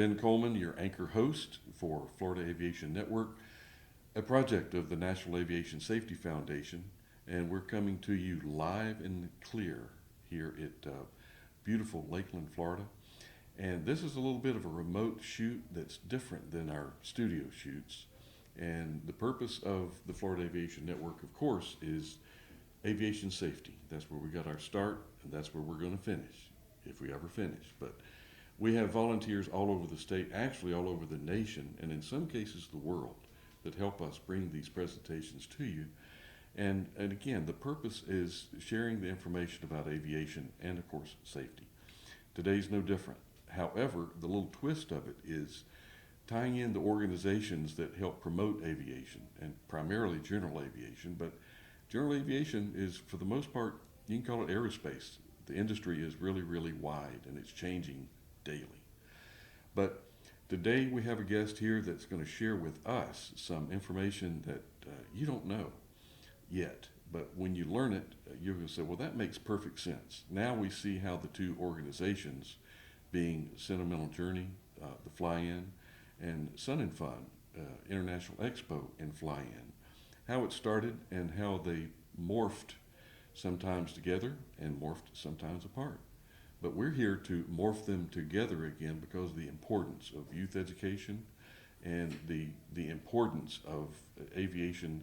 Ben Coleman, your anchor host for Florida Aviation Network, a project of the National Aviation Safety Foundation, and we're coming to you live and clear here at beautiful Lakeland, Florida. And this is a little bit of a remote shoot that's different than our studio shoots. And the purpose of the Florida Aviation Network, of course, is aviation safety. That's where we got our start, and that's where we're going to finish, if we ever finish. But we have volunteers all over the state, actually all over the nation, and in some cases the world, that help us bring these presentations to you. And again, the purpose is sharing the information about aviation and, of course, safety. Today's no different. However, the little twist of it is tying in the organizations that help promote aviation, and primarily general aviation. But general aviation is, for the most part, you can call it aerospace. The industry is really, really wide, and it's changing daily. But today we have a guest here that's going to share with us some information that you don't know yet. But when you learn it, you're going to say, well, that makes perfect sense. Now we see how the two organizations, being Sentimental Journey, the Fly-In, and Sun-N-Fun, International Expo and Fly-In, how it started and how they morphed sometimes together and morphed sometimes apart. But we're here to morph them together again because of the importance of youth education and the importance of aviation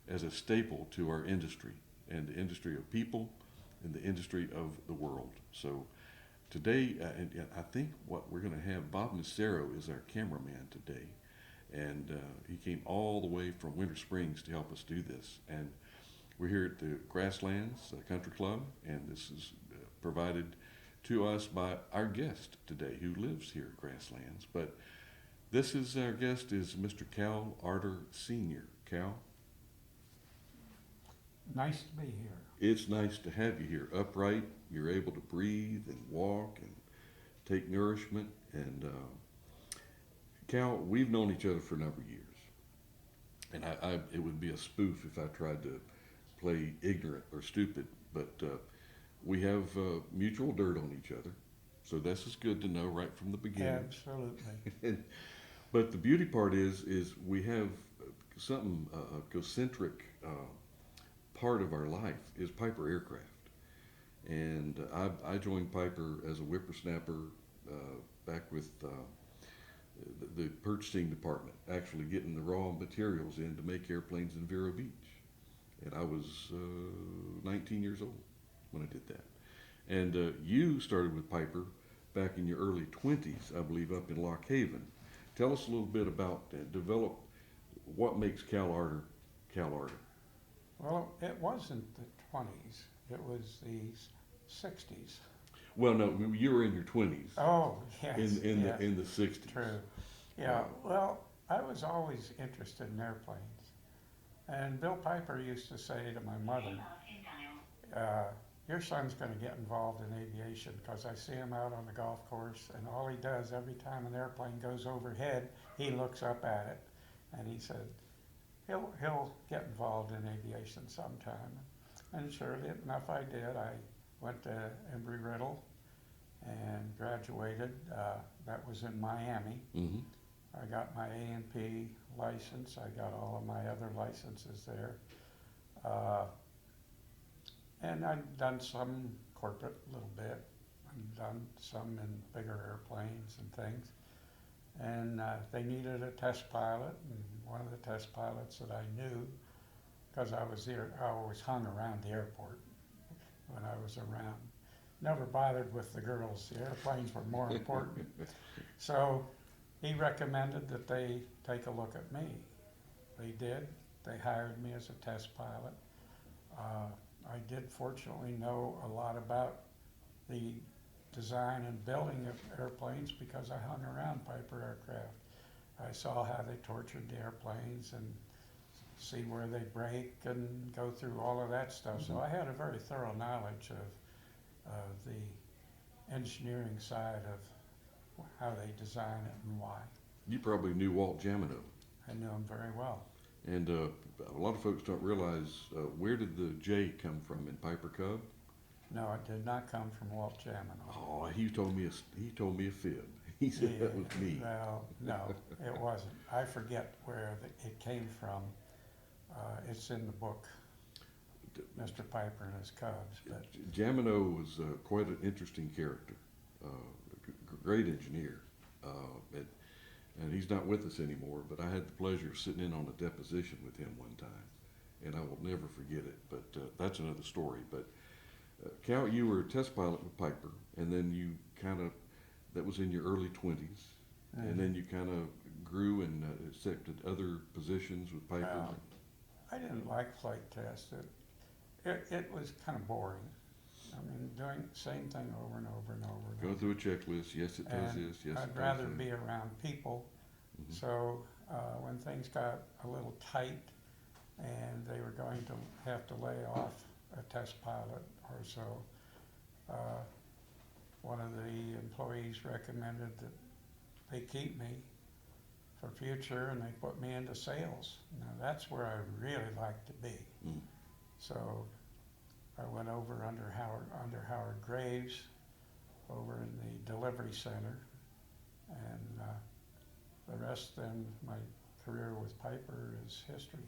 as a staple to our industry, and the industry of people and the industry of the world. So today, and I think what we're going to have, Bob Nocero is our cameraman today, and he came all the way from Winter Springs to help us do this. And we're here at the Grassland Country Club, and this is provided to us by our guest today, who lives here at Grasslands. But this is our guest is Mr. Cal Arter Sr. Cal. Nice to be here. It's nice to have you here. Upright, you're able to breathe and walk and take nourishment. And Cal, we've known each other for a number of years. And it would be a spoof if I tried to play ignorant or stupid, but we have mutual dirt on each other. So this is good to know right from the beginning. Absolutely. But the beauty part is we have something, a concentric part of our life is Piper Aircraft. And I joined Piper as a whippersnapper back with the purchasing department, actually getting the raw materials in to make airplanes in Vero Beach. And I was 19 years old when I did that. And you started with Piper back in your early 20s, I believe, up in Lock Haven. Tell us a little bit about develop what makes Cal Arter Cal Arter. Well, it wasn't the 20s. It was the 60s. Well, no, you were in your 20s. Oh, yes. In yes. the 60s. True. Yeah. Well, I was always interested in airplanes. And Bill Piper used to say to my mother, your son's going to get involved in aviation because I see him out on the golf course, and all he does every time an airplane goes overhead, he looks up at it. And he said, he'll get involved in aviation sometime. And surely enough I did. I went to Embry-Riddle and graduated. That was in Miami. Mm-hmm. I got my A&P license. I got all of my other licenses there. And I've done some corporate a little bit. I've done some in bigger airplanes and things. And they needed a test pilot, and one of the test pilots that I knew, because I always hung around the airport when I was around. Never bothered with the girls. The airplanes were more important. So he recommended that they take a look at me. They did. They hired me as a test pilot. I did fortunately know a lot about the design and building of airplanes because I hung around Piper Aircraft. I saw how they tortured the airplanes and see where they break and go through all of that stuff. Mm-hmm. So I had a very thorough knowledge of the engineering side of how they design it and why. You probably knew Walt Jamino. I knew him very well. And a lot of folks don't realize where did the J come from in Piper Cub? No, it did not come from Walt Jamino. Oh, he told me a fib. He said that was me. Well, no, it wasn't. I forget where it came from. It's in the book, Mr. Piper and his Cubs, but Jamino was quite an interesting character, great engineer, and, and he's not with us anymore, but I had the pleasure of sitting in on a deposition with him one time, and I will never forget it, but that's another story. But Cal, you were a test pilot with Piper, and then you kind of, that was in your early 20s, and then you kind of grew and accepted other positions with Piper. I didn't like flight tests. It was kind of boring. I mean, doing the same thing over and over and over and Go over. through a checklist. Yes, it does And this. Yes, I'd it does rather that. be around people. Mhm. So when things got a little tight and they were going to have to lay off a test pilot or so, one of the employees recommended that they keep me for future, and they put me into sales. Now that's where I really like to be. Mm. So I went over under Howard Graves, over in the delivery center, and the rest then, my career with Piper is history.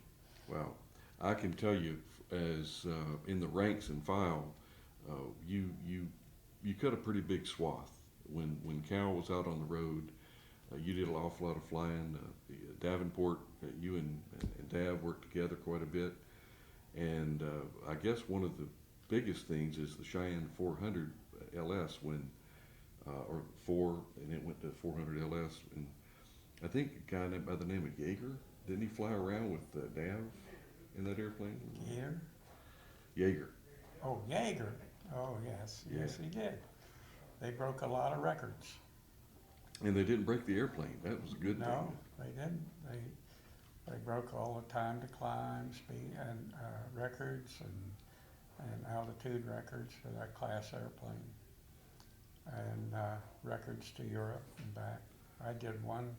Well, I can tell you, as in the ranks and file, you cut a pretty big swath. When Cal was out on the road, you did an awful lot of flying. Davenport, you and Dav worked together quite a bit, and I guess one of the biggest things is the Cheyenne 400 LS when, or 4, and it went to 400 LS, and I think a guy by the name of Yeager, didn't he fly around with Dav in that airplane? Yeager? Yeager. Oh, Jaeger. Oh, yes. Yes, Yeah. he did. They broke a lot of records. And they didn't break the airplane. That was a good No, thing. they didn't. They broke all the time to climb, speed, and records and altitude records for that class airplane, and records to Europe and back. I did one.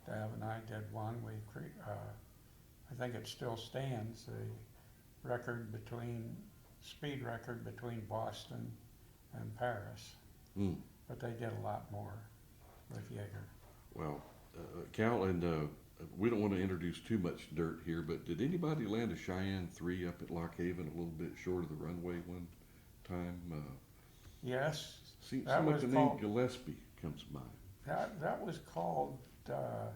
Dav and I did one. I think it still stands. The speed record between Boston and Paris. Mm. But they did a lot more with Jaeger. Well, Cal, and we don't want to introduce too much dirt here, but did anybody land a Cheyenne 3 up at Lock Haven a little bit short of the runway one time? Yes, Seems that like was the name called- Gillespie comes to mind. that was called the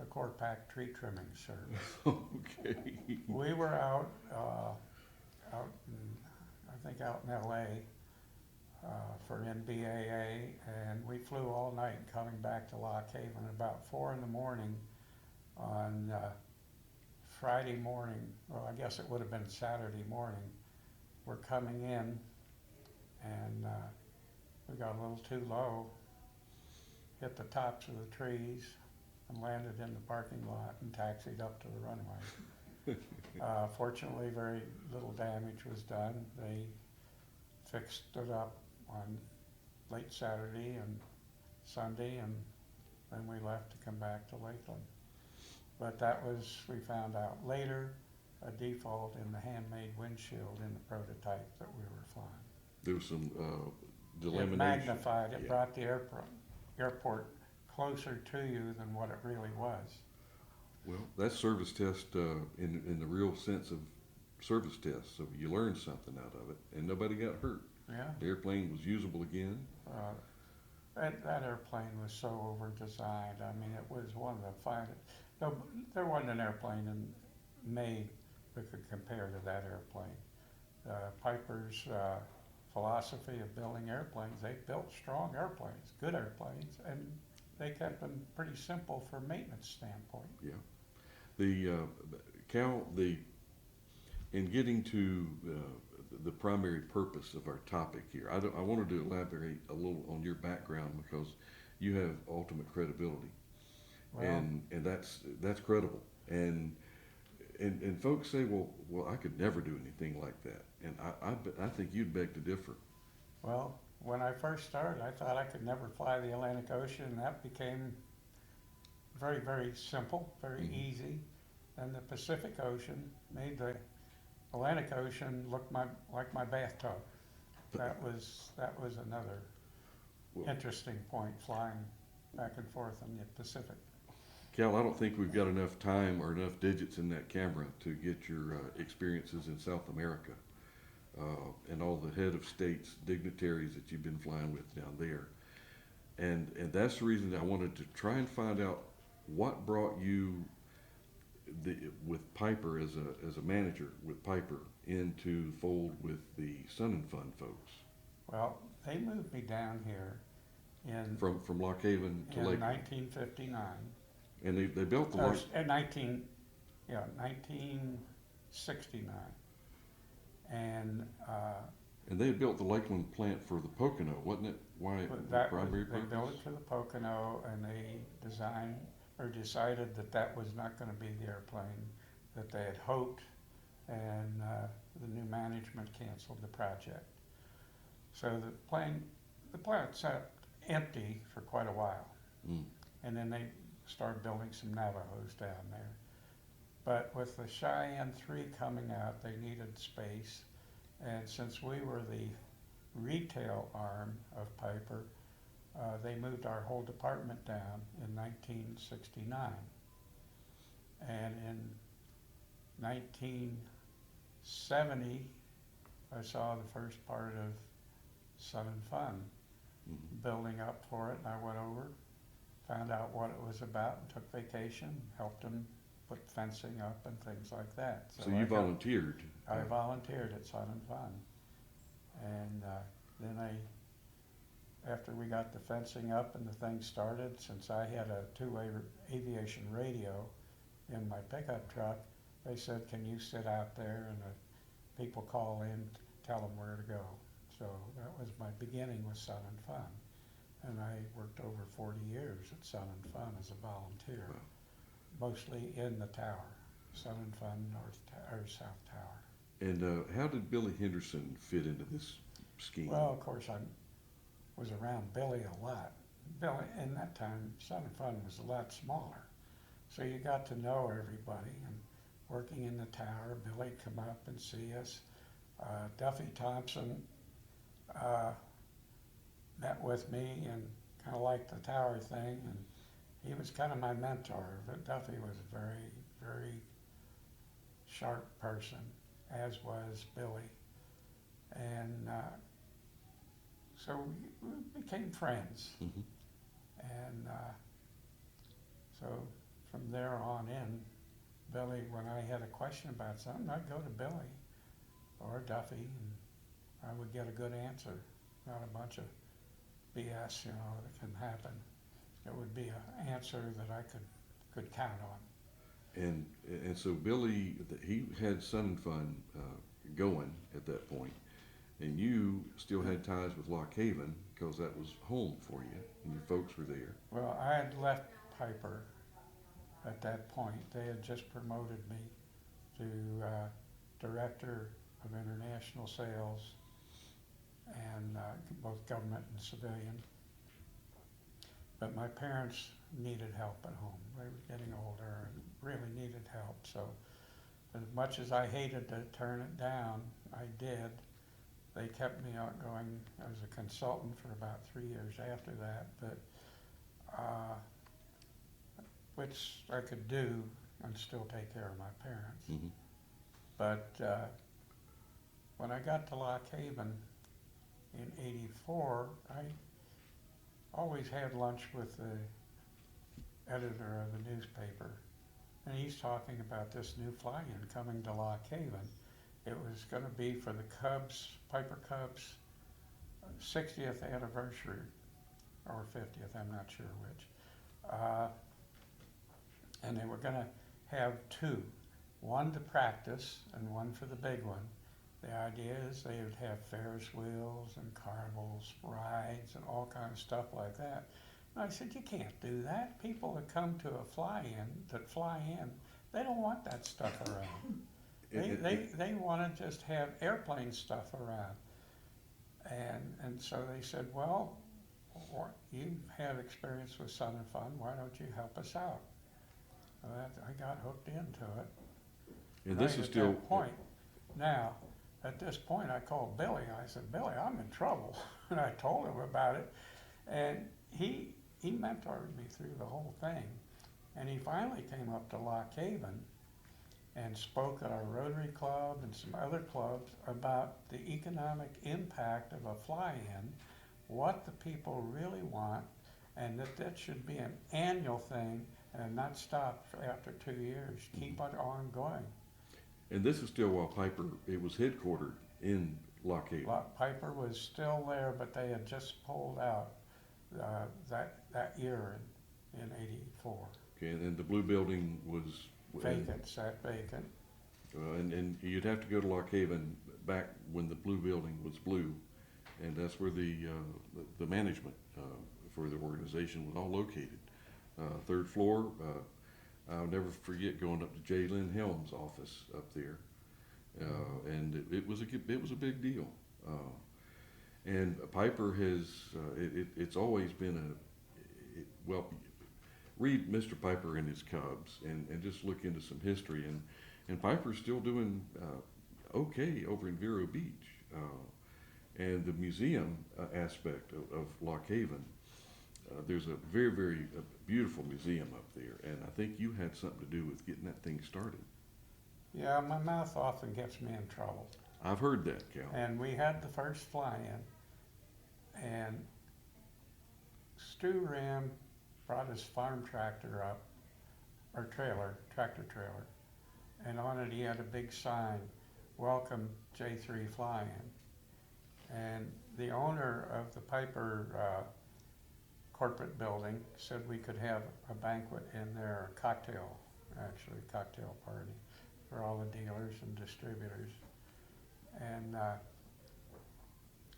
Corpac Tree Trimming Service. Okay. We were out in, I think out in LA for NBAA, and we flew all night coming back to Lock Haven about 4 in the morning on Friday morning. Well, I guess it would have been Saturday morning. We're coming in, and we got a little too low, hit the tops of the trees, and landed in the parking lot and taxied up to the runway. Fortunately, very little damage was done. They fixed it up on late Saturday and Sunday, and then we left to come back to Lakeland. But that was, we found out later, a default in the handmade windshield in the prototype that we were flying. There was some It delamination. magnified, it Yeah. brought the airport closer to you than what it really was. Well, that's service test in the real sense of service test. So you learned something out of it, and nobody got hurt. Yeah. The airplane was usable again. That airplane was so over-designed. I mean, it was one of the finest. No, there wasn't an airplane made that could compare to that airplane. Piper's philosophy of building airplanes, they built strong airplanes, good airplanes, and they kept them pretty simple from a maintenance standpoint. Yeah. Cal, in getting to the primary purpose of our topic here, I wanted to elaborate a little on your background because you have ultimate credibility, Well, and that's credible. And folks say, well, I could never do anything like that, and I think you'd beg to differ. well, when I first started, I thought I could never fly the Atlantic Ocean, and that became very, very simple, very Mhm. easy. And the Pacific Ocean made the Atlantic Ocean look like my bathtub. That was another Well, interesting point, flying back and forth on the Pacific. Cal, I don't think we've got enough time or enough digits in that camera to get your experiences in South America and all the head of states, dignitaries that you've been flying with down there. And that's the reason I wanted to try and find out what brought you with Piper as a manager with Piper into the fold with the Sun-N-Fun folks. Well, they moved me down here in From Lock Haven to in Lakeland. 1959. And they built the Or, Lake, 1969. And and they had built the Lakeland plant for the Pocono, wasn't it? Why the that was, primary they built purpose? it for the Pocono, and they decided that that was not going to be the airplane that they had hoped, and the new management canceled the project. So the plant sat empty for quite a while, and then they started building some Navajos down there. But with the Cheyenne 3 coming out, they needed space, and since we were the retail arm of Piper, they moved our whole department down in 1969. And in 1970, I saw the first part of Sun-N-Fun building up for it, and I went over, found out what it was about, and took vacation, helped them put fencing up and things like that. So you volunteered. I volunteered at Sun-N-Fun. And then after we got the fencing up and the thing started, since I had a two-way aviation radio in my pickup truck, they said, can you sit out there and people call in, tell them where to go. So that was my beginning with Sun-N-Fun. And I worked over 40 years at Sun-N-Fun as a volunteer, mostly in the tower, Sun-N-Fun South Tower. And how did Billy Henderson fit into this scheme? Well, of course, I was around Billy a lot. Billy, in that time, Sun-N-Fun was a lot smaller. So you got to know everybody, and working in the tower, Billy come up and see us. Duffy Thompson met with me and kind of liked the tower thing, and he was kind of my mentor. But Duffy was a very, very sharp person, as was Billy. And so we became friends. And so from there on in, Billy, when I had a question about something, I'd go to Billy or Duffy, and I would get a good answer, not a bunch of BS, that can happen. It would be an answer that I could count on. And so Billy, he had Sun-N-Fun going at that point, and you still had ties with Lock Haven because that was home for you, and your folks were there. Well, I had left Piper at that point. They had just promoted me to Director of International Sales, and both government and civilian. But my parents needed help at home. They were getting older and really needed help. So as much as I hated to turn it down, I did. They kept me outgoing as a consultant for about 3 years after that, but which I could do and still take care of my parents. But when I got to Lock Haven in '84, I always had lunch with the editor of the newspaper, and he's talking about this new fly-in coming to Lock Haven. It was going to be for the Piper Cubs 60th anniversary, or 50th, I'm not sure which. And they were going to have two, one to practice and one for the big one. The idea is they would have Ferris wheels and carnivals, rides, and all kinds of stuff like that. And I said, you can't do that. People that come to a fly-in, they don't want that stuff around. They want to just have airplane stuff around. And so they said, well, you have experience with Sun-N-Fun, why don't you help us out? I got hooked into it. And this is still... At this point, I called Billy. I said, Billy, I'm in trouble. And I told him about it. And he he mentored me through the whole thing. And he finally came up to Lock Haven and spoke at our Rotary Club and some other clubs about the economic impact of a fly-in, what the people really want, and that should be an annual thing and not stop after 2 years. Keep it ongoing. And this is still while Piper, it was headquartered in Lock Haven. Piper was still there, but they had just pulled out that year in '84. Okay, and then the blue building was Vacant, sat vacant. and you'd have to go to Lock Haven back when the blue building was blue, and that's where the management for the organization was all located. Third floor. I'll never forget going up to J. Lynn Helms' office up there, and it was a big deal. And Piper has it's always been well. Read Mr. Piper and his Cubs, and just look into some history, and Piper's still doing okay over in Vero Beach, and the museum aspect of Lock Haven. There's a very, very beautiful museum up there, and I think you had something to do with getting that thing started. Yeah, my mouth often gets me in trouble. I've heard that, Cal. And we had the first fly-in, and Stu Ram brought his farm tractor up, or tractor trailer, and on it he had a big sign, "Welcome J3 Fly-In." And the owner of the Piper corporate building said we could have a banquet in there, a cocktail party for all the dealers and distributors. And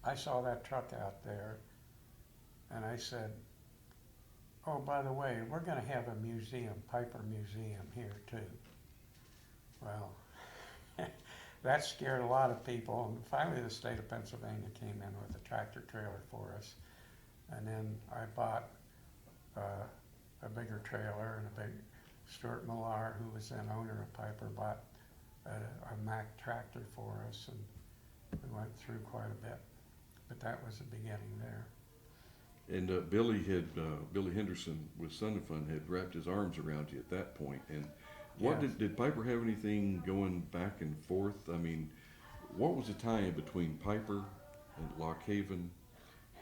I saw that truck out there, and I said, "Oh, by the way, we're going to have a museum, Piper Museum here too." Well, that scared a lot of people, and finally the state of Pennsylvania came in with a tractor trailer for us. And then I bought a bigger trailer, and a big Stuart Millar, who was then owner of Piper, bought a Mack tractor for us, and we went through quite a bit. But that was the beginning there. And Billy Henderson with Sun-N-Fun had wrapped his arms around you at that point. And what Yes. did Piper have anything going back and forth? I mean, what was the tie-in between Piper and Lock Haven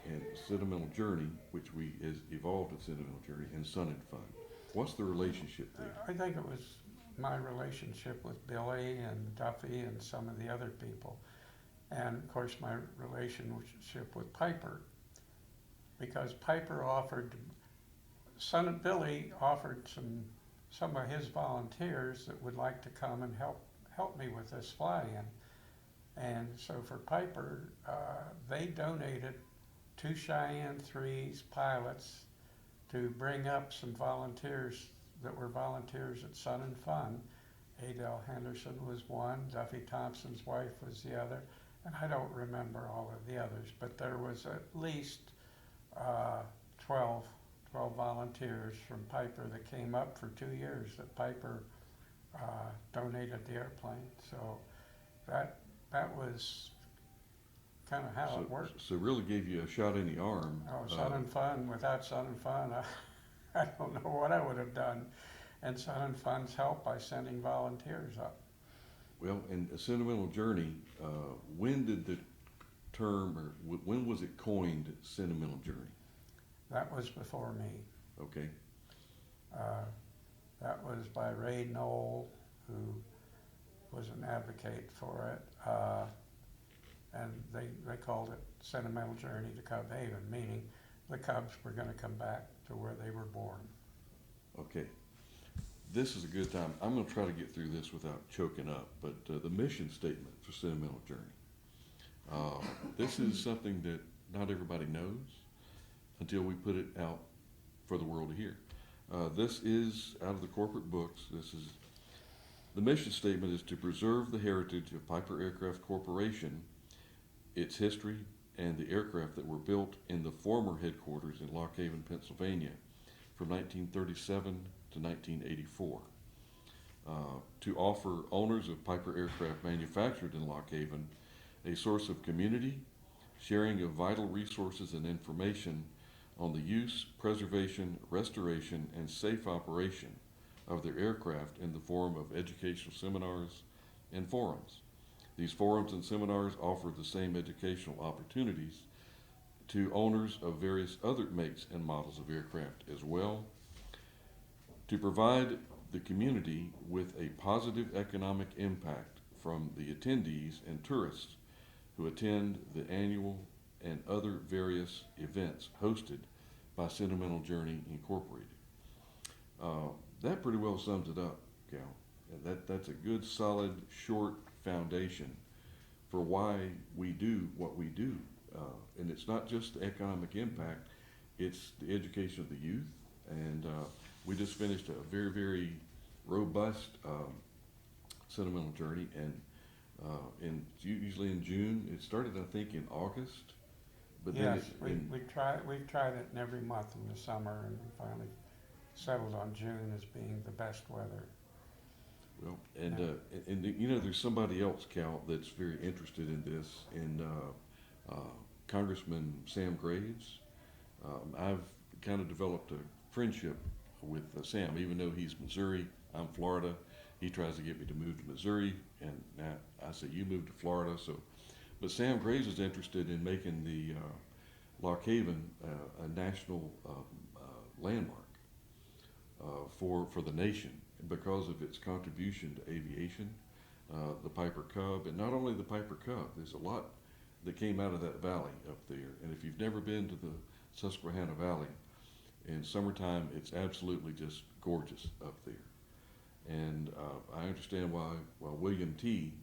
and Sentimental Journey, which has evolved with Sentimental Journey, and Sun-N-Fun? What's the relationship there? I think it was my relationship with Billy and Duffy and some of the other people. And of course my relationship with Piper. Because Piper Billy offered some of his volunteers that would like to come and help me with this fly-in. And so for Piper, they donated 2 Cheyenne 3s pilots to bring up some volunteers that were volunteers at Sun-N-Fun. Adele Henderson was one, Duffy Thompson's wife was the other, and I don't remember all of the others, but there was at least 12 volunteers from Piper that came up for 2 years that Piper donated the airplane. So that was kind of how it worked. So really gave you a shot in the arm. Oh, Sun-N-Fun, without Sun-N-Fun, I don't know what I would have done. And Sun-N-Fun's help by sending volunteers up. Well, and a Sentimental Journey, when did the term, or when was it coined, Sentimental Journey? That was before me. Okay. That was by Ray Knoll, who was an advocate for it. And they called it Sentimental Journey to Cub Haven, meaning the Cubs were going to come back to where they were born. Okay. This is a good time. I'm going to try to get through this without choking up, but the mission statement for Sentimental Journey. This is something that not everybody knows until we put it out for the world to hear. This is out of the corporate books. The mission statement is to preserve the heritage of Piper Aircraft Corporation, its history, and the aircraft that were built in the former headquarters in Lock Haven, Pennsylvania from 1937 to 1984. To offer owners of Piper aircraft manufactured in Lock Haven a source of community, sharing of vital resources and information on the use, preservation, restoration, and safe operation of their aircraft in the form of educational seminars and forums. These forums and seminars offer the same educational opportunities to owners of various other makes and models of aircraft as well, to provide the community with a positive economic impact from the attendees and tourists who attend the annual and other various events hosted by Sentimental Journey Incorporated. That pretty well sums it up, Cal. And that's a good, solid, short foundation for why we do what we do. And it's not just the economic impact, it's the education of the youth. And we just finished a very, very robust Sentimental Journey, and usually in June. It started, I think, in August. But Yes, then we've tried it in every month in the summer, and we finally settled on June as being the best weather. well, and you know, there's somebody else, Cal, that's very interested in this, and Congressman Sam Graves. I've kind of developed a friendship with Sam, even though he's Missouri, I'm Florida. He tries to get me to move to Missouri, and now I say you move to Florida. So, but Sam Graves is interested in making the Lock Haven a national landmark for the nation because of its contribution to aviation, the Piper Cub, and not only the Piper Cub. There's a lot that came out of that valley up there, and if you've never been to the Susquehanna Valley in summertime, it's absolutely just gorgeous up there. And I understand why William T.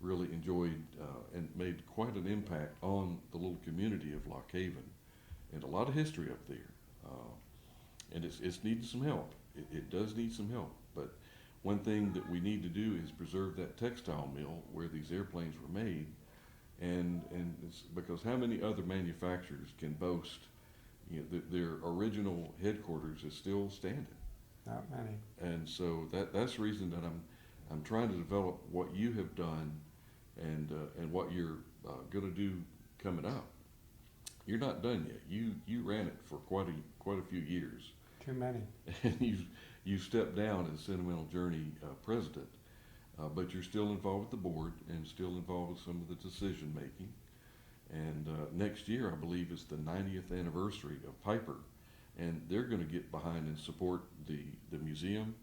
really enjoyed and made quite an impact on the little community of Lock Haven, and a lot of history up there. And it's needing some help. It does need some help. But one thing that we need to do is preserve that textile mill where these airplanes were made, and it's because how many other manufacturers can boast, you know, their original headquarters is still standing. Not many. And so that's the reason that I'm trying to develop what you have done, and what you're going to do coming up. You're not done yet. You ran it for quite a few years, Too many. and you stepped down as Sentimental Journey president, but you're still involved with the board and still involved with some of the decision making. And next year, I believe, is the 90th anniversary of Piper, and they're going to get behind and support the museum,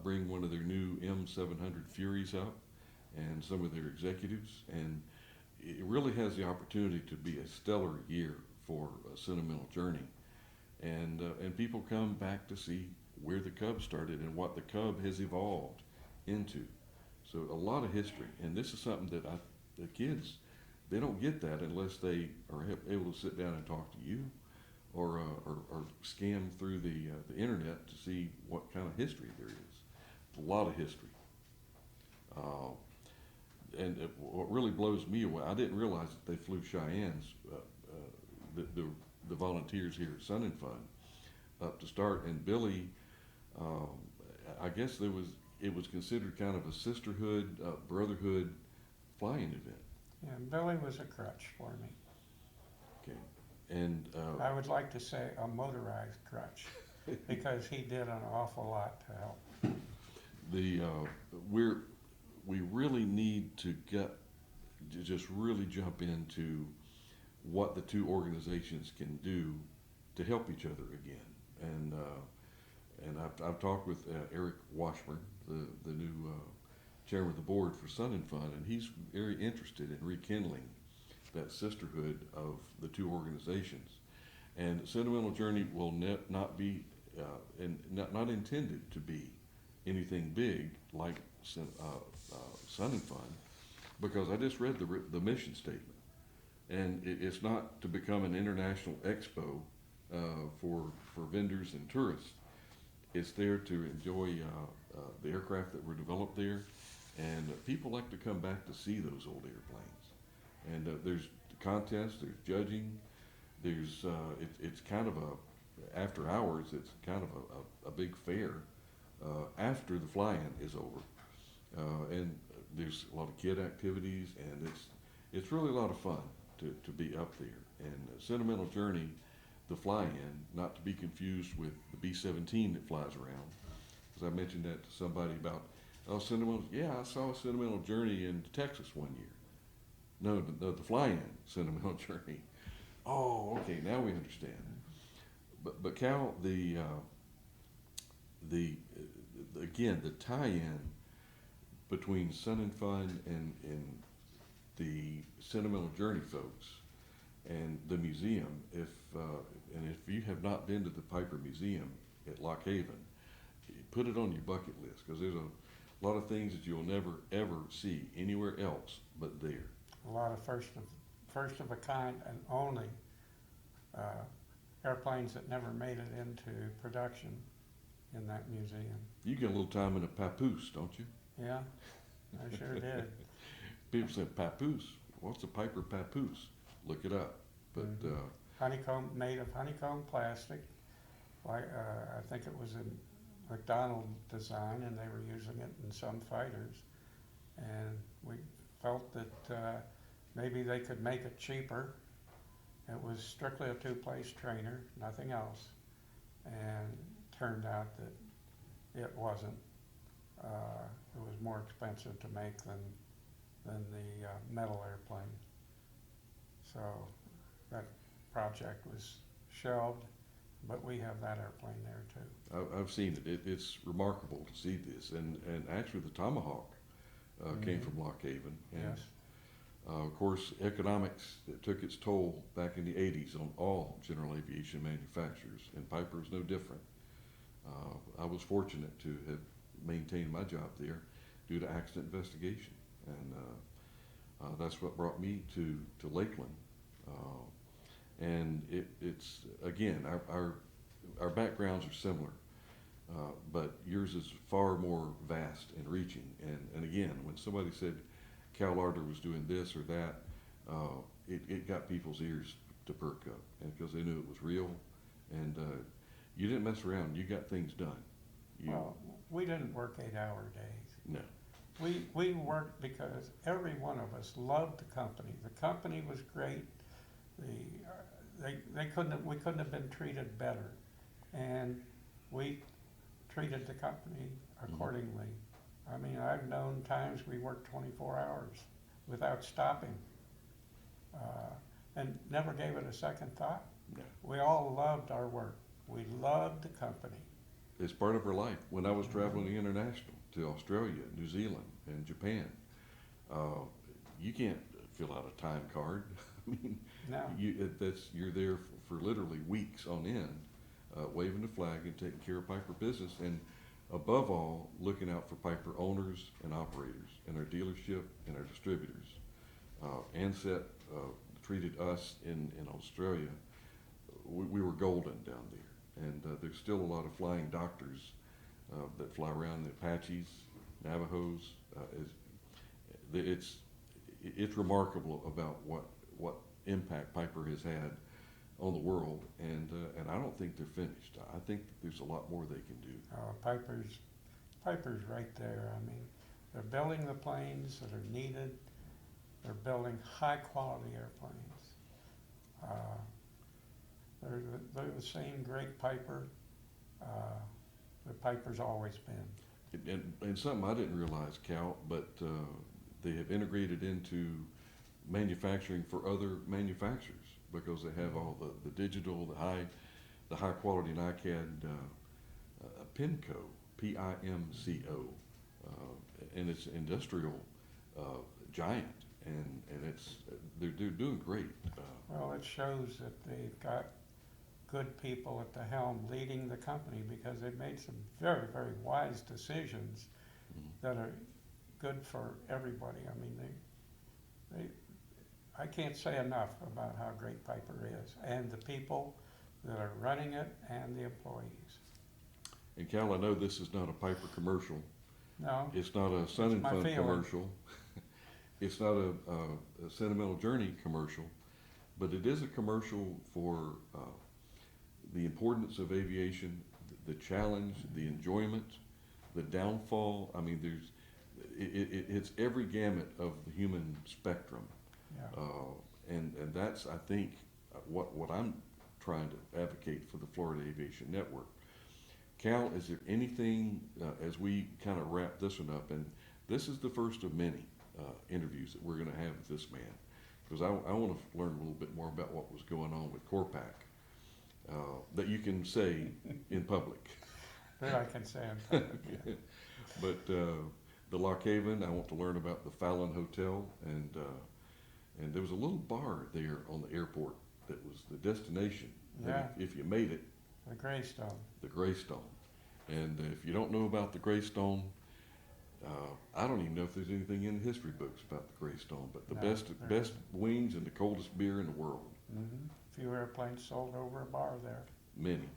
bring one of their new M700 Furies up, and some of their executives, and it really has the opportunity to be a stellar year for Sentimental Journey, and people come back to see where the Cub started and what the Cub has evolved into. So a lot of history, and this is something that the kids, they don't get that unless they are able to sit down and talk to you, or scan through the internet to see what kind of history there is. A lot of history. And what really blows me away, I didn't realize that they flew Cheyennes, the volunteers here at Sun-N-Fun, up to start. And Billy, I guess it was considered kind of a sisterhood, brotherhood flying event. Yeah, Billy was a crutch for me. Okay, and I would like to say a motorized crutch, because he did an awful lot to help. We really need to just really jump into what the two organizations can do to help each other again. And I've talked with Eric Washburn, the new chairman of the board for Sun-N-Fun, and he's very interested in rekindling that sisterhood of the two organizations. And Sentimental Journey will not be and not intended to be anything big like Sun-N-Fun, because I just read the mission statement, and it's not to become an international expo for vendors and tourists. It's there to enjoy the aircraft that were developed there, and people like to come back to see those old airplanes. And there's contests, there's judging, there's it's kind of after hours, it's kind of a big fair after the fly-in is over, and there's a lot of kid activities, and it's really a lot of fun to be up there. And Sentimental Journey the Fly-In, not to be confused with the B-17 that flies around. Because I mentioned that to somebody about, oh, Sentimental, yeah, I saw a Sentimental Journey in Texas one year. No, the Fly-In Sentimental Journey. Oh, okay, now we understand. But Cal, again, the tie-in between Sun-N-Fun and the Sentimental Journey folks and the museum, if you have not been to the Piper Museum at Lock Haven, put it on your bucket list, because there's a lot of things that you'll never ever see anywhere else but there. A lot of first of a kind and only airplanes that never made it into production in that museum. You get a little time in a papoose, don't you? Yeah, I sure did. People say papoose. What's a Piper papoose? Look it up. But Honeycomb, made of honeycomb plastic. Like I think it was a McDonnell design, and they were using it in some fighters. And we felt that maybe they could make it cheaper. It was strictly a two-place trainer, nothing else. And it turned out that it wasn't. It was more expensive to make than the metal airplane. So that project was shelved, but we have that airplane there too. I've seen it. It's remarkable to see this. And actually the Tomahawk came from Lock Haven. And, Yes. of course, economics took its toll back in the 80s on all general aviation manufacturers, and Piper is no different. I was fortunate to have maintained my job there due to accident investigation, and that's what brought me to Lakeland. And it's again, our backgrounds are similar, but yours is far more vast and reaching. And again, when somebody said Cal Larder was doing this or that, it got people's ears to perk up, and because they knew it was real, and you didn't mess around. You got things done. Well, we didn't work 8-hour days. No. We worked because every one of us loved the company. The company was great. We couldn't have been treated better, and we treated the company accordingly. I mean, I've known times we worked 24 hours without stopping, and never gave it a second thought. No. We all loved our work. We loved the company. It's part of our life. When I was traveling international to Australia, New Zealand, and Japan, you can't fill out a time card. I mean, No. you're there for literally weeks on end, waving the flag and taking care of Piper business, and above all, looking out for Piper owners and operators, and our dealership and our distributors. Ansett treated us in Australia. We were golden down there, and there's still a lot of flying doctors that fly around, the Apaches, Navajos. It's remarkable about what impact Piper has had on the world, and I don't think they're finished. I think that there's a lot more they can do. Piper's right there. I mean, they're building the planes that are needed. They're building high-quality airplanes. They're the same great Piper that Piper's always been. And something I didn't realize, Cal, but they have integrated into manufacturing for other manufacturers, because they have all the digital, the high quality NICAD PIMCO, PIMCO, and it's industrial giant, and they're doing great. Well, it shows that they've got good people at the helm leading the company, because they've made some very, very wise decisions that are good for everybody. I mean, I can't say enough about how great Piper is, and the people that are running it, and the employees. And Cal, I know this is not a Piper commercial. No, It's not a Sun-N-Fun commercial. It's not a Sentimental Journey commercial, but it is a commercial for the importance of aviation, the challenge, the enjoyment, the downfall. I mean, it's every gamut of the human spectrum. yeah. And that's, I think, what I'm trying to advocate for the Florida Aviation Network. Cal, is there anything, as we kind of wrap this one up, and this is the first of many interviews that we're going to have with this man, because I want to learn a little bit more about what was going on with Corpac that you can say in public. That I can say in public, yeah. But the Lock Haven, I want to learn about the Fallon Hotel, and there was a little bar there on the airport that was the destination. Yeah. If you made it, The Greystone. the Greystone. And if you don't know about the Greystone, I don't even know if there's anything in the history books about the Greystone, but the No, best there best wings and the coldest beer in the world. Mm-hmm. Few airplanes sold over a bar there. Many,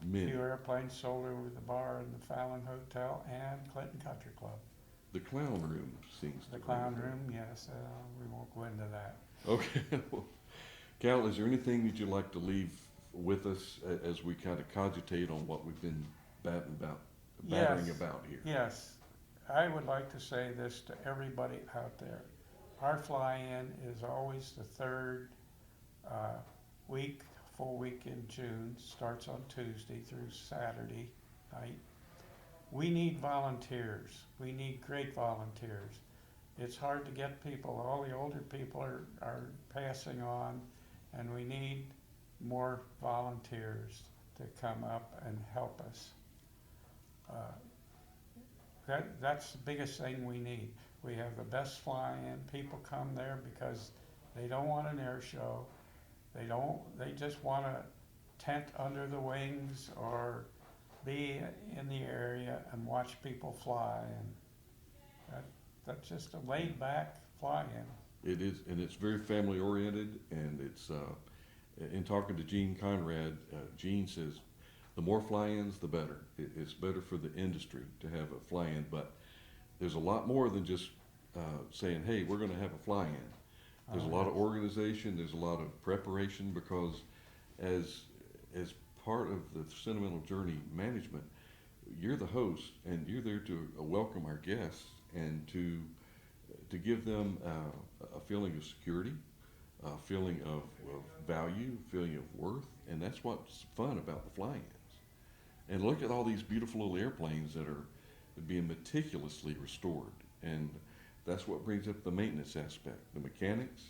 many. Few airplanes sold over the bar in the Fallon Hotel and Clinton Country Club. The Clown Room seems The to Clown ring a bell. Room, yes, we won't go into that. Okay. Well, Cal, is there anything that you'd like to leave with us as we kind of cogitate on what we've been battering Yes. about here? Yes, I would like to say this to everybody out there. Our fly-in is always the third full week in June, starts on Tuesday through Saturday night. We need volunteers. We need great volunteers. It's hard to get people. All the older people are passing on, and we need more volunteers to come up and help us. That's the biggest thing we need. We have the best fly-in. People come there because they don't want an air show. They just want to tent under the wings or be in the area and watch people fly. And that's just a laid-back fly-in. It is, and it's very family oriented, and it's in talking to Gene Conrad, Gene says the more fly-ins, the better. It's better for the industry to have a fly-in, but there's a lot more than just saying, hey, we're going to have a fly-in. There's a lot of organization, there's a lot of preparation, because as part of the Sentimental Journey management, you're the host, and you're there to welcome our guests and to give them a feeling of security, a feeling of value, a feeling of worth, and that's what's fun about the fly-ins. And look at all these beautiful little airplanes that are being meticulously restored, and that's what brings up the maintenance aspect. The mechanics,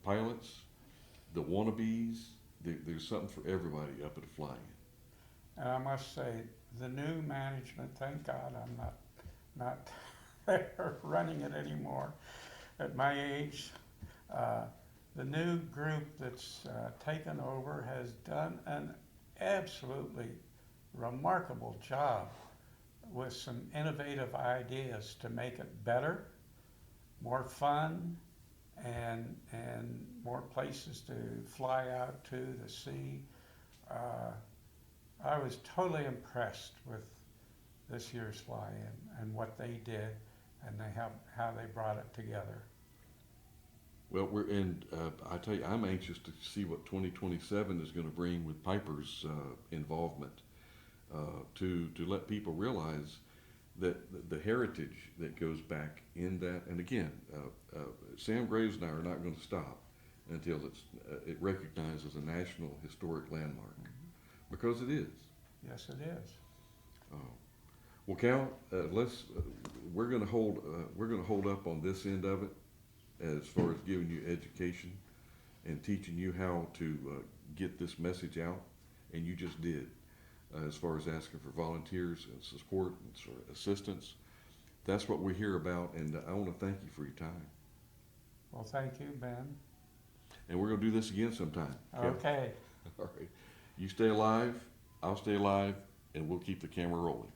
pilots, the wannabes, there's something for everybody up at a fly-in. And I must say, the new management, thank God I'm not there running it anymore at my age. The new group that's taken over has done an absolutely remarkable job with some innovative ideas to make it better, more fun, and more places to fly out to, the sea. I was totally impressed with this year's fly-in and what they did and how they brought it together. Well, I tell you, I'm anxious to see what 2027 is going to bring with Piper's involvement to let people realize that the heritage that goes back in that. And again, Sam Graves and I are not going to stop until it recognized as a National Historic Landmark, because it is. Yes, it is. Well, Cal, we're going to hold up on this end of it, as far as giving you education and teaching you how to get this message out, and you just did, as far as asking for volunteers and support and sort of assistance. That's what we're here about, and I want to thank you for your time. Well, thank you, Ben. And we're going to do this again sometime. Cal. Okay. All right. You stay alive, I'll stay alive, and we'll keep the camera rolling.